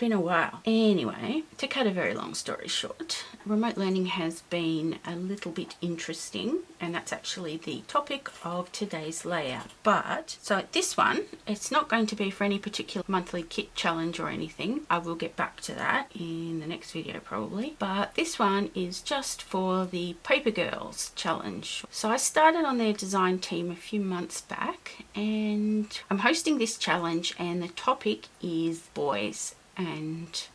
been a while. Anyway, to cut a very long story short, remote learning has been a little bit interesting, and that's actually the topic of today's layout. But, so this one, it's not going to be for any particular monthly kit challenge or anything. I will get back to that in the next video probably. But this one is just for the Paper Girls challenge. So I started on their design team a few months back, and I'm hosting this challenge, and the topic is boys and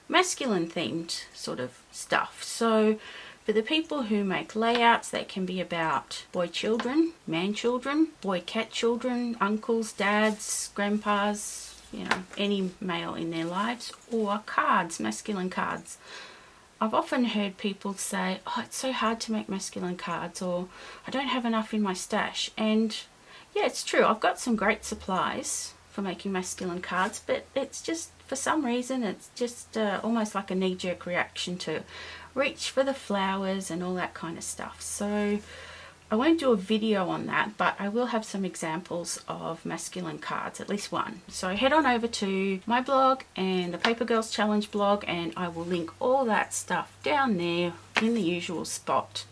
masculine themed sort of stuff. So for the people who make layouts, that can be about boy children, man children, boy cat children, uncles, dads, grandpas, you know, any male in their lives, or cards, masculine cards. I've often heard people say, oh, it's so hard to make masculine cards, or I don't have enough in my stash. And yeah, it's true. I've got some great supplies for making masculine cards, but it's just, for some reason, it's just almost like a knee-jerk reaction to reach for the flowers and all that kind of stuff. So I won't do a video on that, but I will have some examples of masculine cards, at least one. So head on over to my blog and the Paper Girls Challenge blog, and I will link all that stuff down there in the usual spot.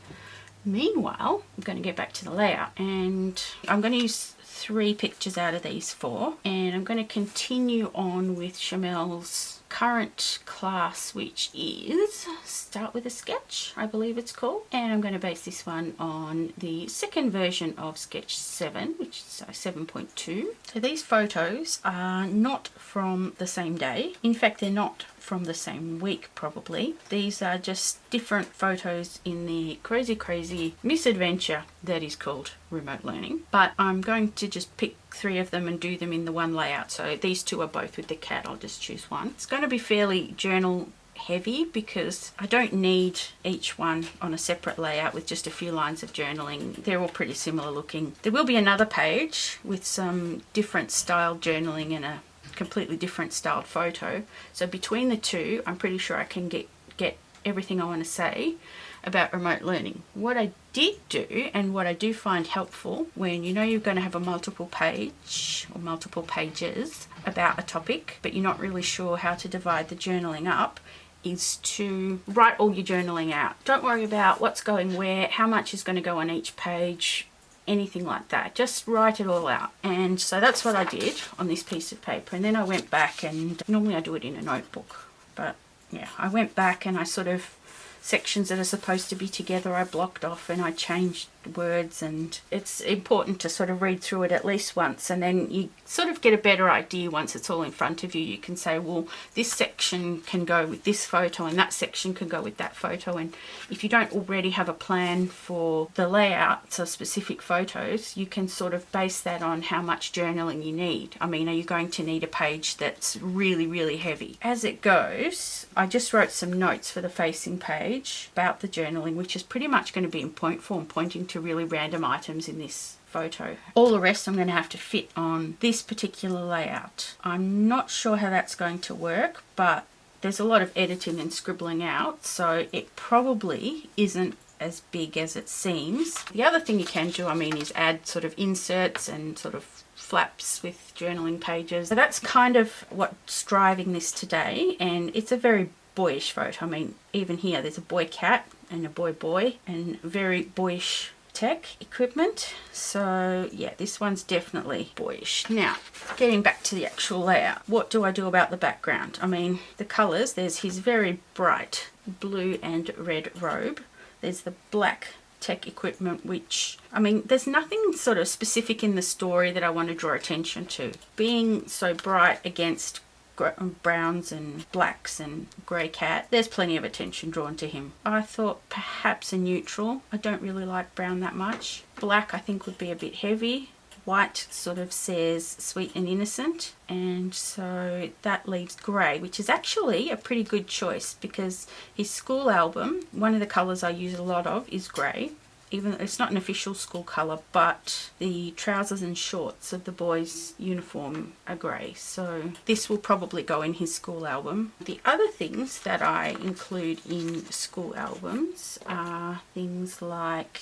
Meanwhile, I'm going to get back to the layout, and I'm going to use 3 pictures out of these 4, and I'm going to continue on with Shimelle's current class, which is Start with a Sketch, I believe it's called, and I'm going to base this one on the second version of Sketch 7, which is 7.2. So these photos are not from the same day. In fact, they're not from the same week probably. These are just different photos in the crazy misadventure that is called remote learning. But I'm going to just pick 3 of them and do them in the one layout. So these 2 are both with the cat. I'll just choose one. It's going to be fairly journal heavy because I don't need each one on a separate layout with just a few lines of journaling. They're all pretty similar looking. There will be another page with some different styled journaling and a completely different styled photo. So between the 2, I'm pretty sure I can get everything I want to say about remote learning. What I did do, and what I do find helpful when you know you're going to have a multiple page or multiple pages about a topic, but you're not really sure how to divide the journaling up, is to write all your journaling out. Don't worry about what's going where, how much is going to go on each page, anything like that. Just write it all out. And so that's what I did on this piece of paper. And then I went back, and normally I do it in a notebook, but yeah, I went back and I sort of, sections that are supposed to be together, I blocked off and I changed words, and it's important to sort of read through it at least once, and then you sort of get a better idea once it's all in front of you. You can say, well, this section can go with this photo and that section can go with that photo. And if you don't already have a plan for the layouts of specific photos, you can sort of base that on how much journaling you need. I mean, are you going to need a page that's really heavy? As it goes, I just wrote some notes for the facing page about the journaling, which is pretty much going to be in point form, pointing to really random items in this photo. All the rest I'm going to have to fit on this particular layout. I'm not sure how that's going to work, but there's a lot of editing and scribbling out, so it probably isn't as big as it seems. The other thing you can do, I mean, is add sort of inserts and sort of flaps with journaling pages. So that's kind of what's driving this today, and it's a very boyish photo. I mean, even here there's a boy cat and a boy and very boyish tech equipment. So yeah, this one's definitely boyish. Now, getting back to the actual layout, what do I do about the background? I mean, the colours, there's his very bright blue and red robe. There's the black tech equipment, which, I mean, there's nothing sort of specific in the story that I want to draw attention to. Being so bright against browns and blacks and grey cat, there's plenty of attention drawn to him. I thought perhaps a neutral. I don't really like brown that much. Black I think would be a bit heavy. White sort of says sweet and innocent, and so that leaves grey, which is actually a pretty good choice because his school album, one of the colours I use a lot of is grey. Even it's not an official school colour, but the trousers and shorts of the boys' uniform are grey, so this will probably go in his school album. The other things that I include in school albums are things like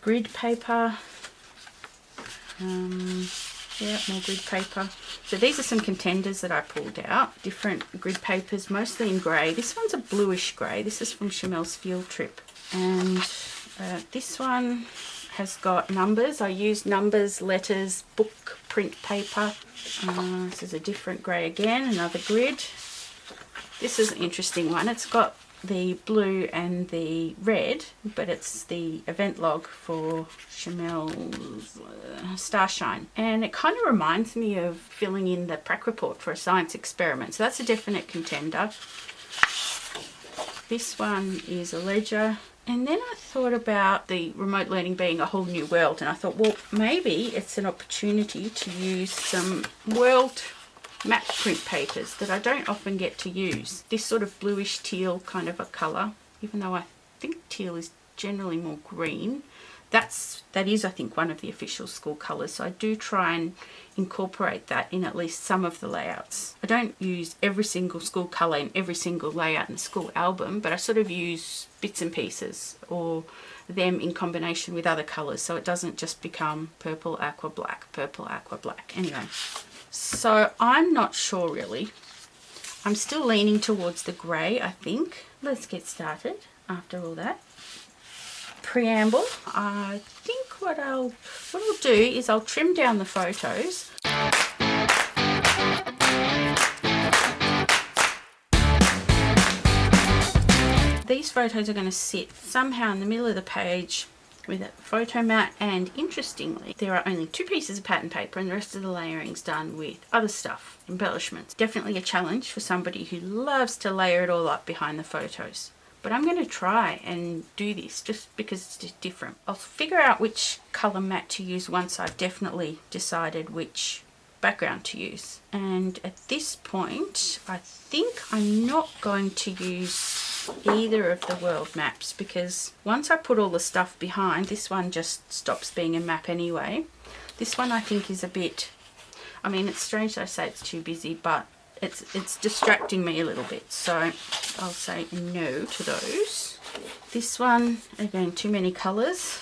grid paper, Yeah, more grid paper. So these are some contenders that I pulled out. Different grid papers, mostly in grey. This one's a bluish grey. This is from Shimelle's Field Trip. And this one has got numbers. I used numbers, letters, book print paper. This is a different grey again, another grid. This is an interesting one. It's got the blue and the red, but it's the event log for Shimelle's Starshine. And it kind of reminds me of filling in the prac report for a science experiment. So that's a definite contender. This one is a ledger. And then I thought about the remote learning being a whole new world, and I thought, well, maybe it's an opportunity to use some world map print papers that I don't often get to use. This sort of bluish teal kind of a colour, even though I think teal is generally more green. That is, I think, one of the official school colours, so I do try and incorporate that in at least some of the layouts. I don't use every single school colour in every single layout in the school album, but I sort of use bits and pieces or them in combination with other colours, so it doesn't just become purple, aqua, black, purple, aqua, black. Anyway, so I'm not sure really. I'm still leaning towards the grey, I think. Let's get started after all that preamble. I think what I'll do is I'll trim down the photos. These photos are going to sit somehow in the middle of the page with a photo mat, and interestingly there are only 2 pieces of pattern paper and the rest of the layering's done with other stuff, embellishments. Definitely a challenge for somebody who loves to layer it all up behind the photos. But I'm going to try and do this just because it's just different. I'll figure out which colour mat to use once I've definitely decided which background to use. And at this point, I think I'm not going to use either of the world maps, because once I put all the stuff behind, this one just stops being a map anyway. This one I think is a bit, I mean, it's strange that I say it's too busy, but it's distracting me a little bit, so I'll say no to those. This one, again, too many colours.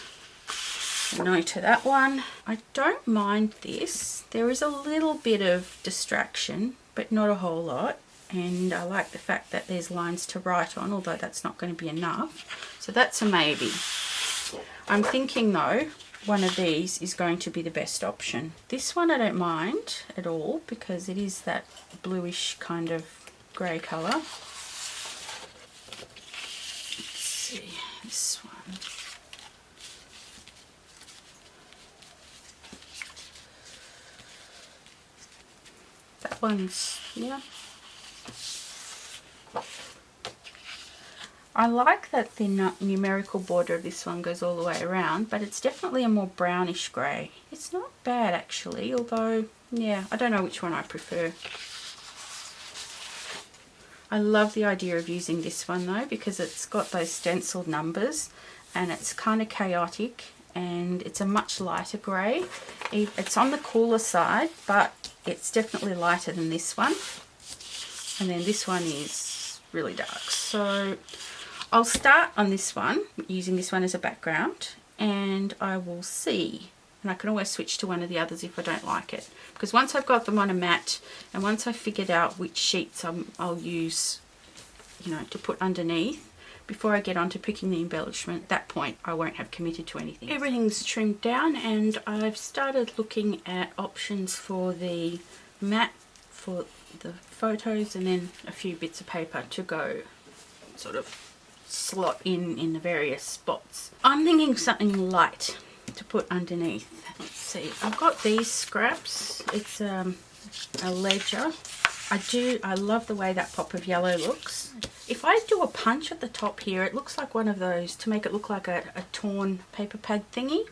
No to that one. I don't mind this. There is a little bit of distraction, but not a whole lot. And I like the fact that there's lines to write on, although that's not going to be enough. So that's a maybe. I'm thinking though, one of these is going to be the best option. This one I don't mind at all because it is that bluish kind of grey colour. Let's see, this one. That one's, yeah. I like that the numerical border of this one goes all the way around, but it's definitely a more brownish grey. It's not bad actually, although, yeah, I don't know which one I prefer. I love the idea of using this one though, because it's got those stenciled numbers and it's kind of chaotic, and it's a much lighter grey. It's on the cooler side, but it's definitely lighter than this one. And then this one is really dark. So I'll start on this one, using this one as a background, and I will see. And I can always switch to one of the others if I don't like it. Because once I've got them on a mat, and once I've figured out which sheets I'll use, you know, to put underneath, before I get on to picking the embellishment, at that point I won't have committed to anything. Everything's trimmed down, and I've started looking at options for the mat, for the photos, and then a few bits of paper to go sort of slot in the various spots. I'm thinking something light to put underneath. Let's see, I've got these scraps. It's a ledger. I love the way that pop of yellow looks. If I do a punch at the top here, it looks like one of those, to make it look like a torn paper pad thingy.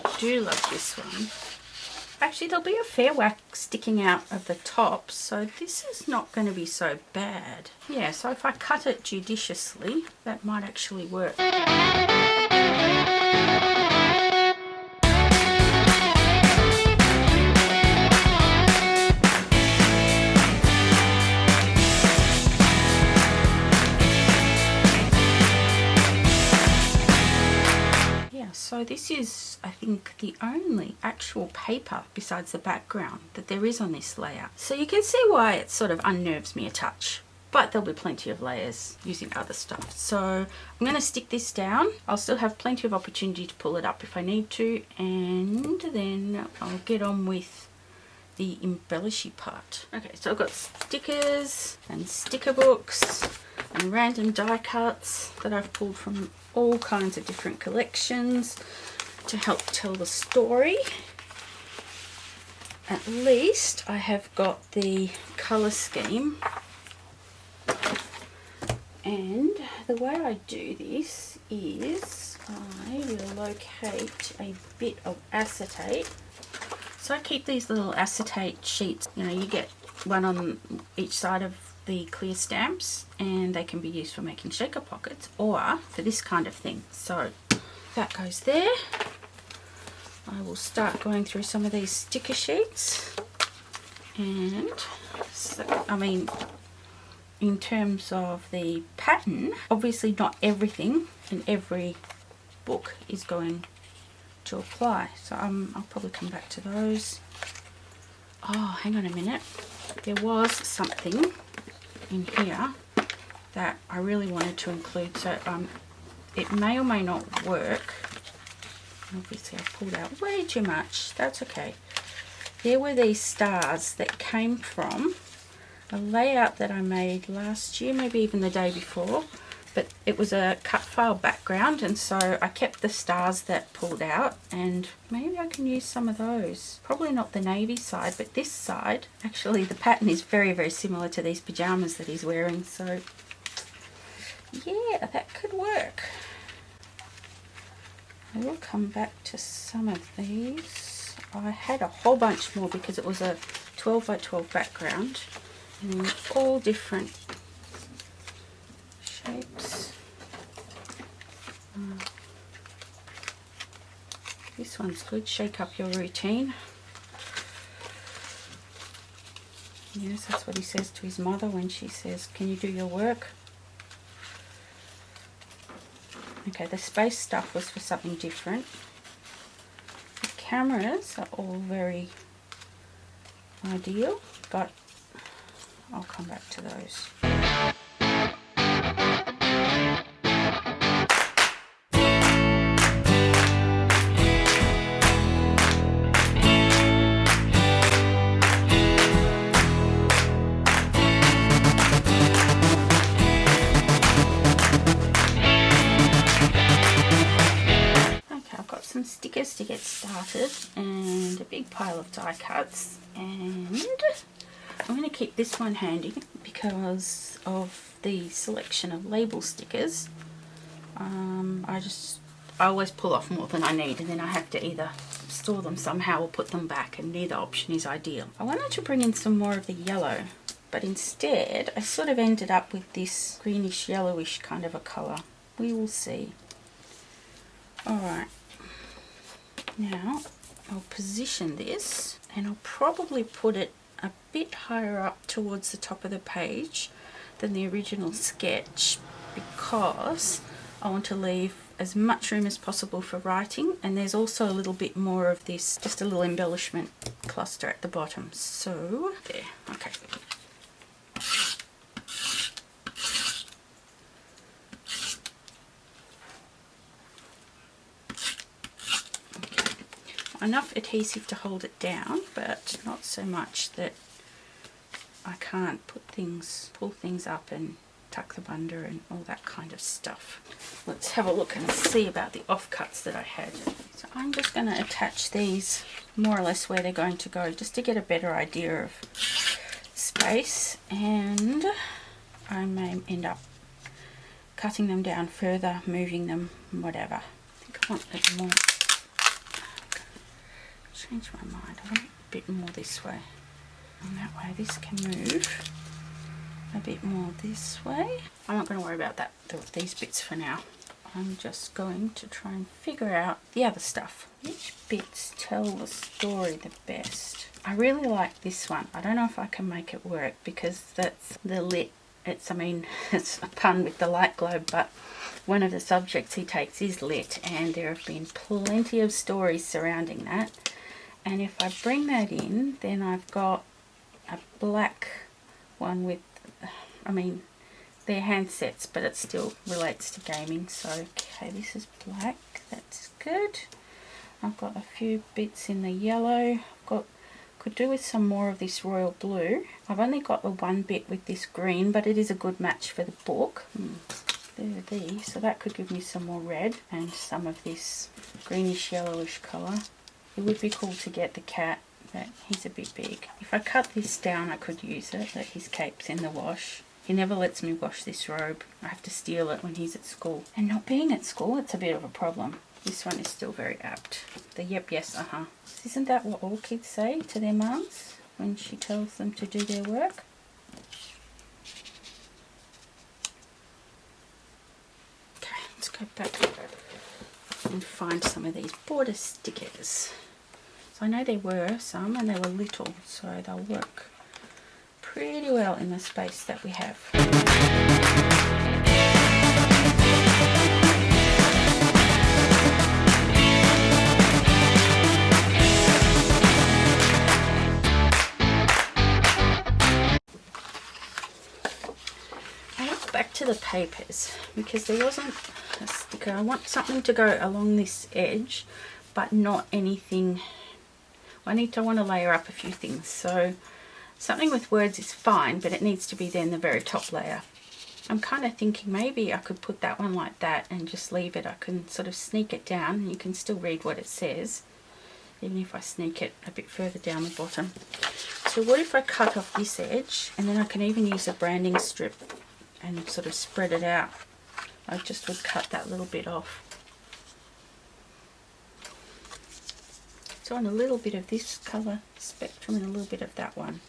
I do love this one. Actually, there'll be a fair whack sticking out of the top, so this is not going to be so bad. Yeah, so if I cut it judiciously, that might actually work. So this is, I think, the only actual paper besides the background that there is on this layout. So you can see why it sort of unnerves me a touch. But there'll be plenty of layers using other stuff. So I'm going to stick this down. I'll still have plenty of opportunity to pull it up if I need to. And then I'll get on with the embellishy part. Okay, so I've got stickers and sticker books and random die cuts that I've pulled from all kinds of different collections to help tell the story. At least I have got the colour scheme. And the way I do this is I will locate a bit of acetate. So I keep these little acetate sheets. You know, you get one on each side of the clear stamps, and they can be used for making shaker pockets or for this kind of thing. So that goes there. I will start going through some of these sticker sheets, and so, I mean, in terms of the pattern, obviously not everything in every book is going to apply, so I'll probably come back to those. Oh, hang on a minute, there was something in here that I really wanted to include, so it may or may not work. Obviously I've pulled out way too much, that's okay. There were these stars that came from a layout that I made last year, maybe even the day before, but it was a cut file background, and so I kept the stars that pulled out, and maybe I can use some of those. Probably not the navy side, but this side, actually the pattern is very, very similar to these pajamas that he's wearing, so yeah, that could work. I will come back to some of these. I had a whole bunch more because it was a 12 by 12 background in all different shapes. This one's good, shake up your routine. Yes, that's what he says to his mother when she says, can you do your work? Okay, the space stuff was for something different. The cameras are all very ideal, but I'll come back to those. Stickers to get started and a big pile of die cuts, and I'm going to keep this one handy because of the selection of label stickers. I always pull off more than I need, and then I have to either store them somehow or put them back, and neither option is ideal. I wanted to bring in some more of the yellow, but instead I sort of ended up with this greenish yellowish kind of a colour. We will see. Alright. Now I'll position this, and I'll probably put it a bit higher up towards the top of the page than the original sketch, because I want to leave as much room as possible for writing, and there's also a little bit more of this, just a little embellishment cluster at the bottom. So there, okay. Enough adhesive to hold it down, but not so much that I can't pull things up and tuck them under and all that kind of stuff. Let's have a look and see about the offcuts that I had. So I'm just going to attach these more or less where they're going to go, just to get a better idea of space, and I may end up cutting them down further, moving them, whatever. I think I want a bit more. Change my mind, I want a bit more this way, and that way this can move a bit more this way. I'm not going to worry about these bits for now. I'm just going to try and figure out the other stuff. Which bits tell the story the best? I really like this one. I don't know if I can make it work because that's the lit. I mean, it's a pun with the light globe, but one of the subjects he takes is lit, and there have been plenty of stories surrounding that. And if I bring that in, then I've got a black one with, I mean, they're handsets, but it still relates to gaming. So, okay, this is black. That's good. I've got a few bits in the yellow. Could do with some more of this royal blue. I've only got the one bit with this green, but it is a good match for the book. There are these, so that could give me some more red and some of this greenish yellowish colour. It would be cool to get the cat, but he's a bit big. If I cut this down, I could use it, that his cape's in the wash. He never lets me wash this robe. I have to steal it when he's at school. And not being at school, it's a bit of a problem. This one is still very apt. The yep, yes, uh-huh. Isn't that what all kids say to their mums when she tells them to do their work? Okay, let's go back and find some of these border stickers. So I know there were some, and they were little, so they'll work pretty well in the space that we have. Back to the papers, because there wasn't a sticker. I want something to go along this edge, but not anything. I want to layer up a few things, so something with words is fine, but it needs to be there in the very top layer. I'm kind of thinking maybe I could put that one like that and just leave it. I can sort of sneak it down and you can still read what it says, even if I sneak it a bit further down the bottom. So what if I cut off this edge, and then I can even use a branding strip and sort of spread it out. I just would cut that little bit off. So on a little bit of this colour spectrum and a little bit of that one.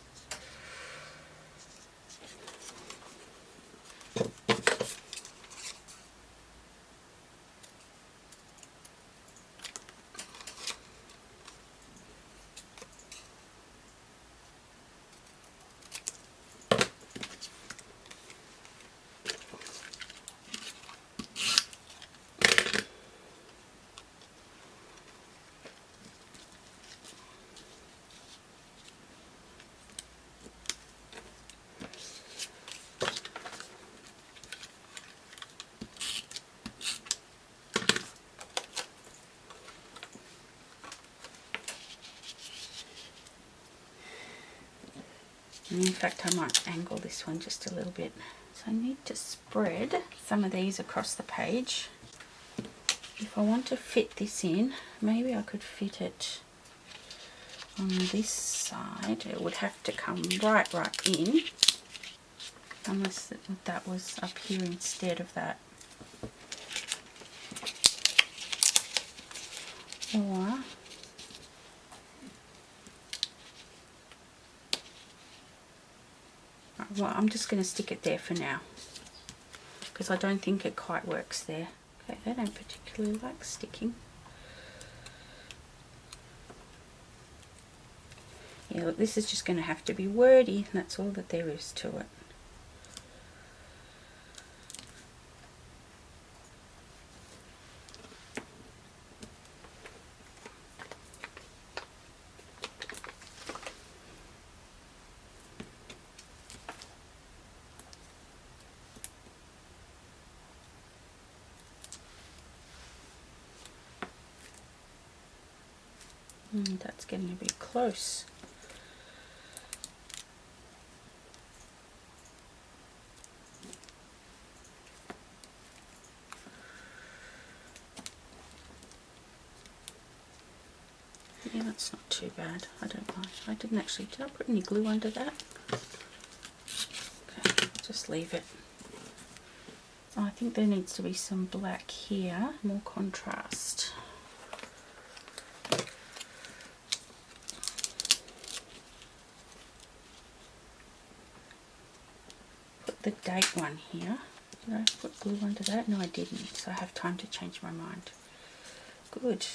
And in fact, I might angle this one just a little bit. So I need to spread some of these across the page. If I want to fit this in, maybe I could fit it on this side. It would have to come right in, unless that was up here instead of that. Or well, I'm just going to stick it there for now, because I don't think it quite works there. Okay, they don't particularly like sticking. Yeah, look, this is just going to have to be wordy, and that's all that there is to it. That's getting a bit close. Yeah, that's not too bad. I don't mind. I didn't actually, did I put any glue under that? Okay, I'll just leave it. Oh, I think there needs to be some black here, more contrast. The date one here. Did I put glue under that? No, I didn't, so I have time to change my mind. Good.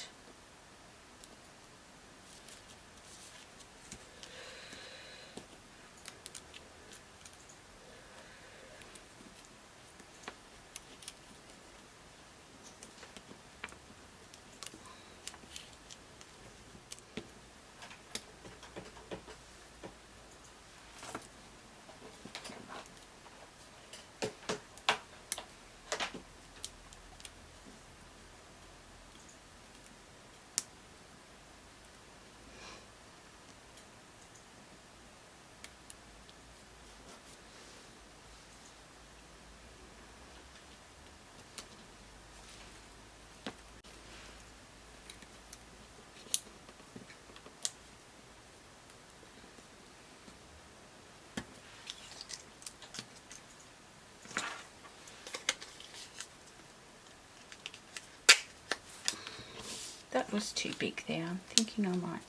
that was too big there. I'm thinking I might,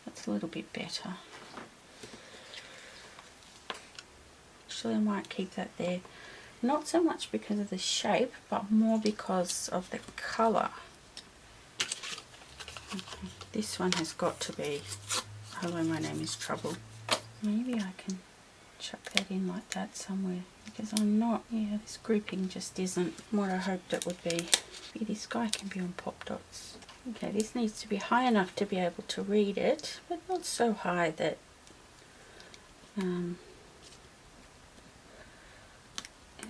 that's a little bit better. Actually, I might keep that there. Not so much because of the shape, but more because of the colour. Okay, this one has got to be Hello, My Name is Trouble. Maybe I can chuck that in like that somewhere, because I'm not, yeah, this grouping just isn't what I hoped it would be. Maybe this guy can be on pop dots. Okay, this needs to be high enough to be able to read it, but not so high that it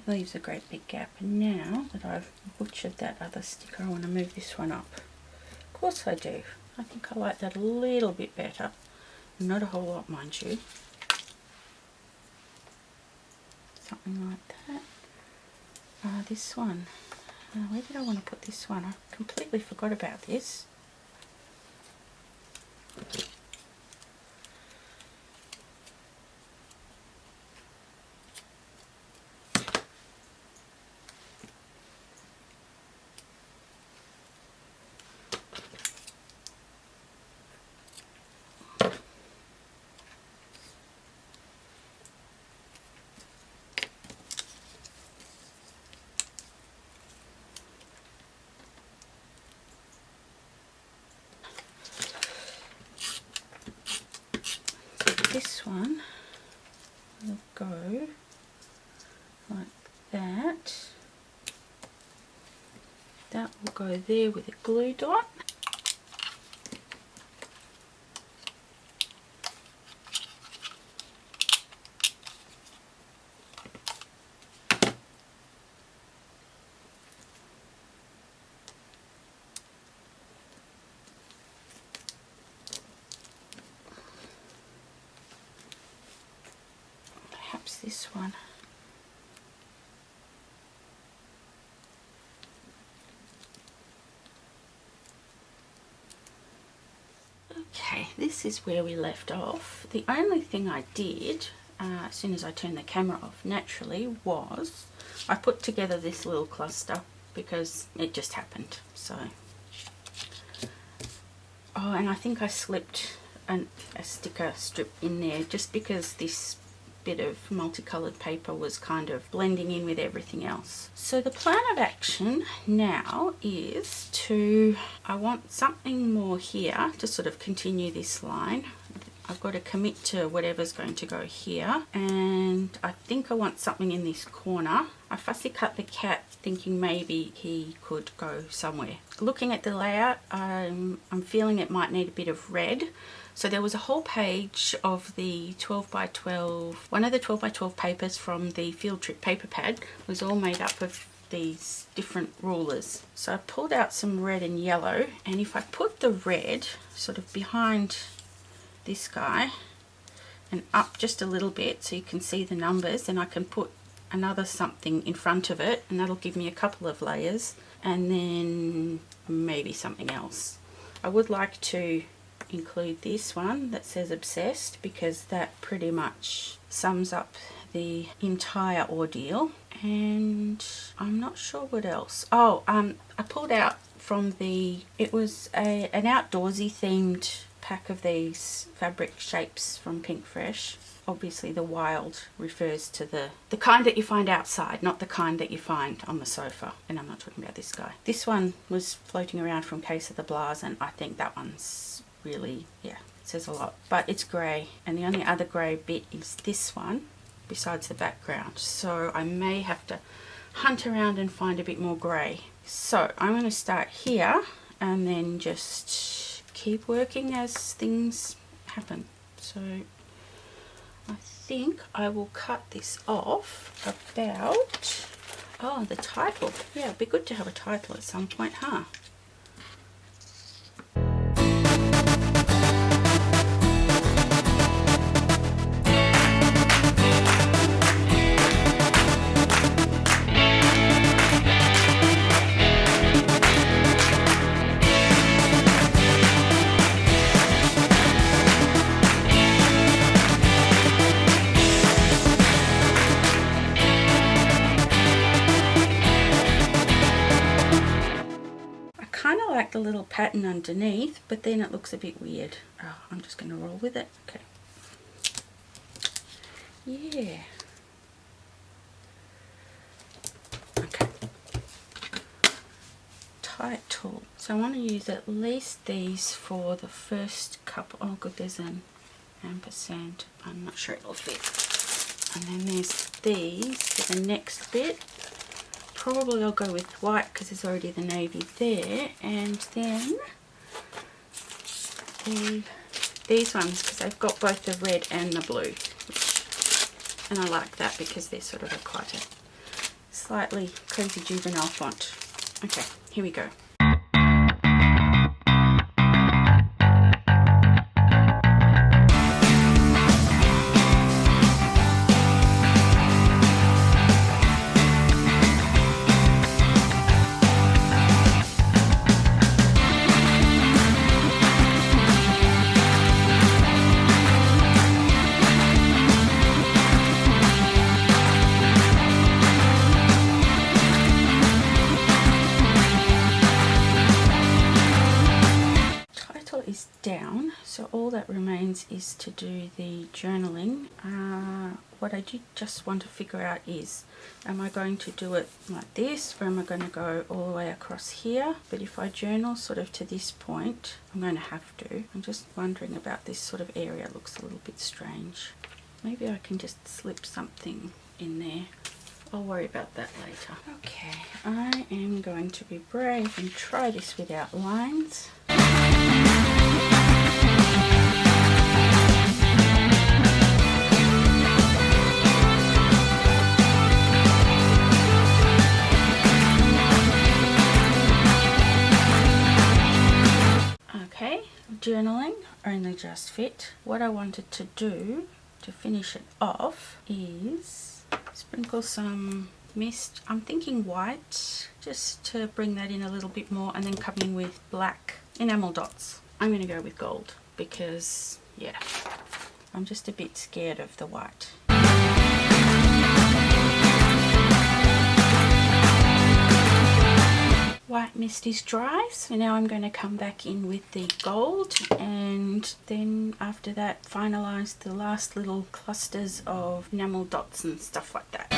leaves a great big gap. And now that I've butchered that other sticker, I want to move this one up. Of course I do. I think I like that a little bit better. Not a whole lot, mind you. Something like that. This one. Where did I want to put this one? I completely forgot about this. This one will go like that. That will go there with a glue dot. Perhaps this one. Okay, this is where we left off. The only thing I did as soon as I turned the camera off naturally was I put together this little cluster because it just happened. So, oh, and I think I slipped a sticker strip in there just because this bit of multicolored paper was kind of blending in with everything else. So the plan of action now is I want something more here to sort of continue this line. I've got to commit to whatever's going to go here, and I think I want something in this corner. I fussy cut the cat thinking maybe he could go somewhere. Looking at the layout, I'm feeling it might need a bit of red. So there was a whole page of the 12 by 12, one of the 12 by 12 papers from the field trip paper pad was all made up of these different rulers. So I pulled out some red and yellow, and if I put the red sort of behind this guy and up just a little bit so you can see the numbers, then I can put another something in front of it, and that'll give me a couple of layers, and then maybe something else. I would like to include this one that says obsessed because that pretty much sums up the entire ordeal, and I'm not sure what else. Oh, I pulled out from it was an outdoorsy themed pack of these fabric shapes from Pink Fresh. Obviously the wild refers to the kind that you find outside, not the kind that you find on the sofa, and I'm not talking about this guy. This one was floating around from Case of the Blahs, and I think that one's really, yeah, it says a lot. But it's grey, and the only other grey bit is this one besides the background, so I may have to hunt around and find a bit more grey. So I'm going to start here and then just keep working as things happen. So I think I will cut this off about, oh, the title. Yeah, it'd be good to have a title at some point, huh? kind of like the little pattern underneath, but then it looks a bit weird. Oh, I'm just going to roll with it. Okay. Yeah. Okay. Tight tool. So I want to use at least these for the first couple. Oh good, there's an ampersand. I'm not sure it'll fit. And then there's these for the next bit. Probably I'll go with white because there's already the navy there. And then these ones because they've got both the red and the blue. And I like that because they're sort of quite a slightly crazy juvenile font. Okay, here we go. Down, so all that remains is to do the journaling. What I do just want to figure out is, am I going to do it like this, or am I going to go all the way across here? But if I journal sort of to this point, I'm going to have to. I'm just wondering about this sort of area. It looks a little bit strange. Maybe I can just slip something in there. I'll worry about that later. Okay, I am going to be brave and try this without lines. Okay, journaling only just fit. What I wanted to do to finish it off is sprinkle some mist. I'm thinking white, just to bring that in a little bit more, and then come in with black enamel dots. I'm going to go with gold because, yeah, I'm just a bit scared of the white. White mist is dry, so now I'm going to come back in with the gold, and then after that finalize the last little clusters of enamel dots and stuff like that.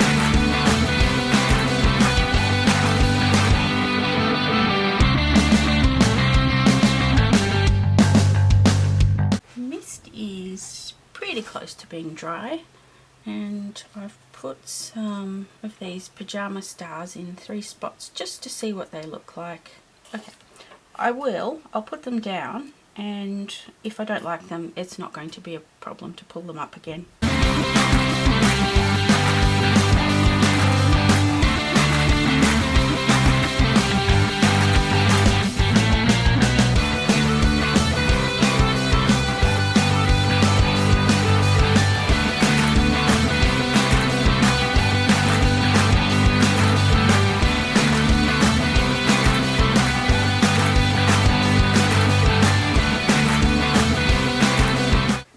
Mist is pretty close to being dry, and I've put some of these pajama stars in 3 spots just to see what they look like. Okay, I'll put them down, and if I don't like them, it's not going to be a problem to pull them up again.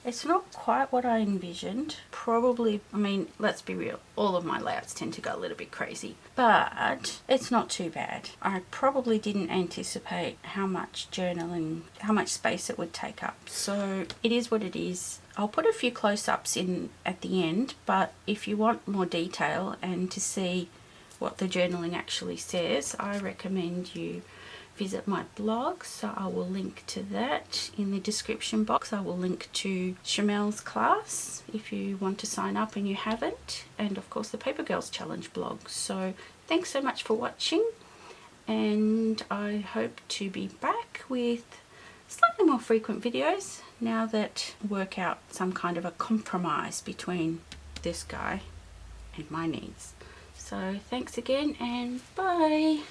It's not quite what I envisioned. Probably, I mean, let's be real, all of my layouts tend to go a little bit crazy, but it's not too bad. I probably didn't anticipate how much journaling, how much space it would take up. So it is what it is. I'll put a few close-ups in at the end, but if you want more detail and to see what the journaling actually says, I recommend you visit my blog, so I will link to that in the description box. I will link to Shimelle's class if you want to sign up and you haven't, and of course the Paper Girls Challenge blog. So thanks so much for watching, and I hope to be back with slightly more frequent videos now that I work out some kind of a compromise between this guy and my needs. So thanks again, and bye.